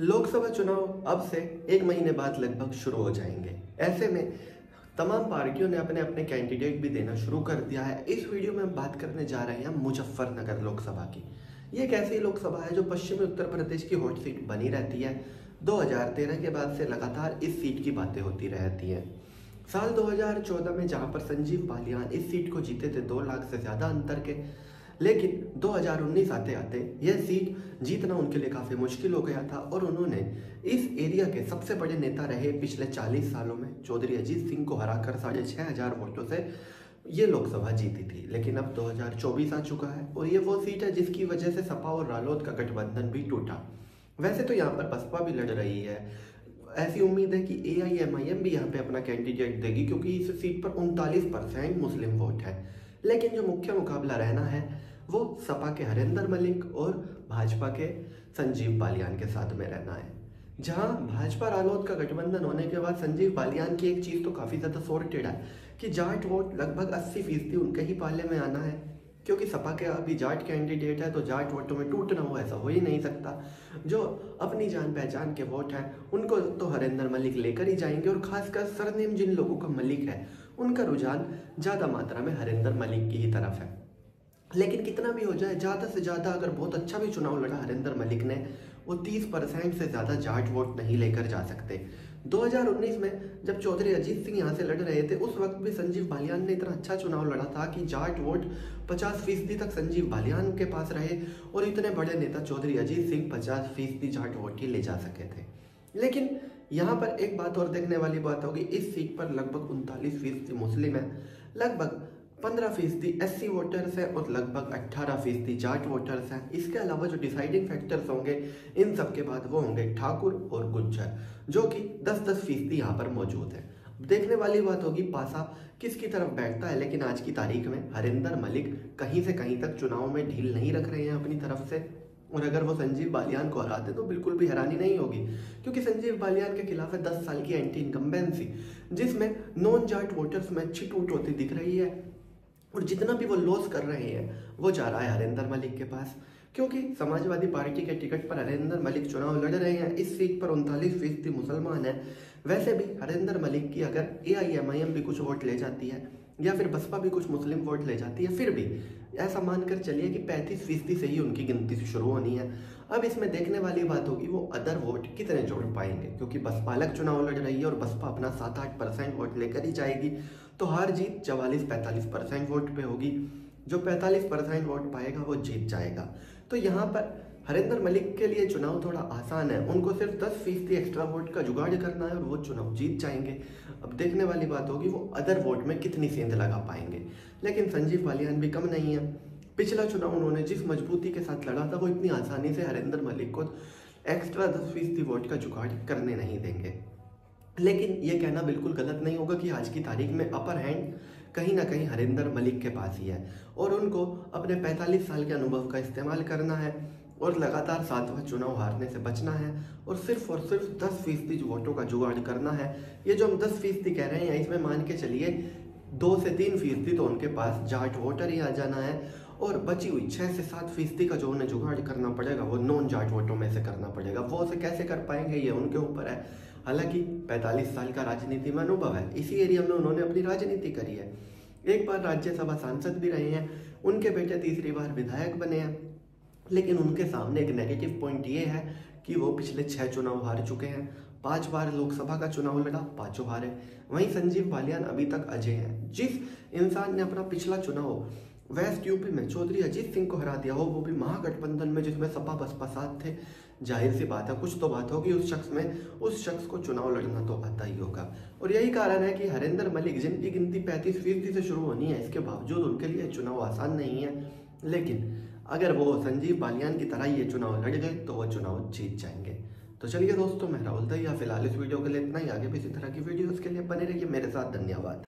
लोकसभा चुनाव अब से 1 महीने बाद लगभग शुरू हो जाएंगे। ऐसे में तमाम पार्टियों ने अपने अपने कैंडिडेट भी देना शुरू कर दिया है। इस वीडियो में हम बात करने जा रहे हैं मुजफ्फरनगर लोकसभा की। ये एक ऐसी लोकसभा है जो पश्चिमी उत्तर प्रदेश की हॉट सीट बनी रहती है। 2013 के बाद से लगातार इस सीट की बातें होती रहती हैं। साल 2014 में जहां पर संजीव बालियान इस सीट को जीते थे 2 लाख से ज़्यादा अंतर के, लेकिन 2019 आते आते यह सीट जीतना उनके लिए काफ़ी मुश्किल हो गया था और उन्होंने इस एरिया के सबसे बड़े नेता रहे पिछले 40 सालों में चौधरी अजीत सिंह को हराकर 6,500 वोटों से ये लोकसभा जीती थी। लेकिन अब 2024 आ चुका है और ये वो सीट है जिसकी वजह से सपा और रालोद का गठबंधन भी टूटा। वैसे तो यहाँ पर बसपा भी लड़ रही है। ऐसी उम्मीद है कि AIMIM भी यहाँ पे अपना कैंडिडेट देगी क्योंकि इस सीट पर 39% मुस्लिम वोट है। लेकिन जो मुख्य मुकाबला रहना है वो सपा के हरेंद्र मलिक और भाजपा के संजीव बालियान के साथ में रहना है। जहां भाजपा रालोद का गठबंधन होने के बाद संजीव बालियान की एक चीज़ तो काफ़ी ज़्यादा सॉर्टेड है कि जाट वोट लगभग 80% उनके ही पाले में आना है, क्योंकि सपा के अभी जाट कैंडिडेट है तो जाट वोटों में टूटना हो ऐसा हो ही नहीं सकता। जो अपनी जान पहचान के वोट हैं उनको तो हरेंद्र मलिक लेकर ही जाएंगे और खासकर सरनेम जिन लोगों का मलिक है उनका रुझान ज़्यादा मात्रा में हरेंद्र मलिक की ही तरफ है। लेकिन कितना भी हो जाए, ज़्यादा से ज़्यादा अगर बहुत अच्छा भी चुनाव लड़ा हरेंद्र मलिक ने, वो 30% से ज़्यादा जाट वोट नहीं लेकर जा सकते। 2019 में जब चौधरी अजीत सिंह यहाँ से लड़ रहे थे उस वक्त भी संजीव बालियान ने इतना अच्छा चुनाव लड़ा था कि जाट वोट 50% तक संजीव बालियान के पास रहे और इतने बड़े नेता चौधरी अजीत सिंह 50% जाट वोट ही ले जा सके थे। लेकिन यहाँ पर एक बात और देखने वाली बात होगी, इस सीट पर लगभग 39% मुस्लिम है, लगभग 15% SC वोटर्स है और लगभग 18% जाट वोटर्स हैं। इसके अलावा जो डिसाइडिंग फैक्टर्स होंगे इन सब के बाद वो होंगे ठाकुर और गुज्जर, जो कि 10-10% यहाँ पर मौजूद है। देखने वाली बात होगी पासा किसकी तरफ बैठता है, लेकिन आज की तारीख में हरेंद्र मलिक कहीं से कहीं तक चुनाव में ढील नहीं रख रहे हैं अपनी तरफ से। और अगर वो संजीव बालियान को हराते तो बिल्कुल भी हैरानी नहीं होगी, क्योंकि संजीव बालियान के खिलाफ है 10 साल की एंटी इनकम्बेंसी, जिसमें नॉन जाट वोटर्स में अच्छी टूट होती दिख रही है और जितना भी वो लॉस कर रहे हैं वो जा रहा है हरेंद्र मलिक के पास, क्योंकि समाजवादी पार्टी के टिकट पर हरेंद्र मलिक चुनाव लड़ रहे हैं। इस सीट पर 39% मुसलमान हैं। वैसे भी हरेंद्र मलिक की अगर AIMIM भी कुछ वोट ले जाती है या फिर बसपा भी कुछ मुस्लिम वोट ले जाती है, फिर भी ऐसा मानकर चलिए कि 35% से ही उनकी गिनती शुरू होनी है। अब इसमें देखने वाली बात होगी वो अदर वोट कितने जोड़ पाएंगे, क्योंकि बसपा अलग चुनाव लड़ रही है और बसपा अपना 7-8% वोट लेकर ही जाएगी, तो हार जीत 44-45% वोट पे होगी। जो 45% वोट पाएगा वो जीत जाएगा। तो यहाँ पर हरेंद्र मलिक के लिए चुनाव थोड़ा आसान है, उनको सिर्फ 10% एक्स्ट्रा वोट का जुगाड़ करना है और वो चुनाव जीत जाएंगे। अब देखने वाली बात होगी वो अदर वोट में कितनी सेंध लगा पाएंगे। लेकिन संजीव बालियान भी कम नहीं है। पिछला चुनाव उन्होंने जिस मजबूती के साथ लड़ा था वो इतनी आसानी से हरेंद्र मलिक को एक्स्ट्रा 10% वोट का जुगाड़ करने नहीं देंगे। लेकिन ये कहना बिल्कुल गलत नहीं होगा कि आज की तारीख में अपर हैंड कहीं ना कहीं हरेंद्र मलिक के पास ही है और उनको अपने 45 साल के अनुभव का इस्तेमाल करना है और लगातार 7वां चुनाव हारने से बचना है और सिर्फ 10% वोटों का जुगाड़ करना है। ये जो हम 10% कह रहे हैं इसमें मान के चलिए 2 से 3% तो उनके पास जाट वोटर ही आ जाना है और बची हुई 6 से 7% का जो उन्हें जुगाड़ करना पड़ेगा वो नॉन जाट वोटों में से करना पड़ेगा। वो उसे कैसे कर पाएंगे ये उनके ऊपर है। हालांकि 45 साल का राजनीति में अनुभव है, इसी एरिया में उन्होंने अपनी राजनीति करी है। एक बार राज्यसभा सांसद भी रहे हैं, उनके बेटे तीसरी बार विधायक बने हैं। लेकिन उनके सामने एक नेगेटिव पॉइंट ये है कि वो पिछले 6 चुनाव हार चुके हैं। 5 बार लोकसभा का चुनाव लड़ा, 5 हारे। वहीं संजीव बालियान अभी तक अजय हैं। जिस इंसान ने अपना पिछला चुनाव वेस्ट यूपी में चौधरी अजीत सिंह को हरा दिया हो, वो भी महागठबंधन में जिसमें सपा बसपा साथ थे, जाहिर सी बात है कुछ तो बात होगी उस शख्स में, उस शख्स को चुनाव लड़ना तो आता ही होगा। और यही कारण है कि हरेंद्र मलिक जिनकी गिनती 35% से शुरू होनी है, इसके बावजूद उनके लिए चुनाव आसान नहीं है। लेकिन अगर वो संजीव बालियान की तरह ये चुनाव लड़ गए तो वो चुनाव जीत जाएंगे। तो चलिए दोस्तों, मैं राहुल दहिया फिलहाल इस वीडियो के लिए इतना ही। आगे भी इसी तरह की वीडियोस के लिए बने रहिए मेरे साथ। धन्यवाद।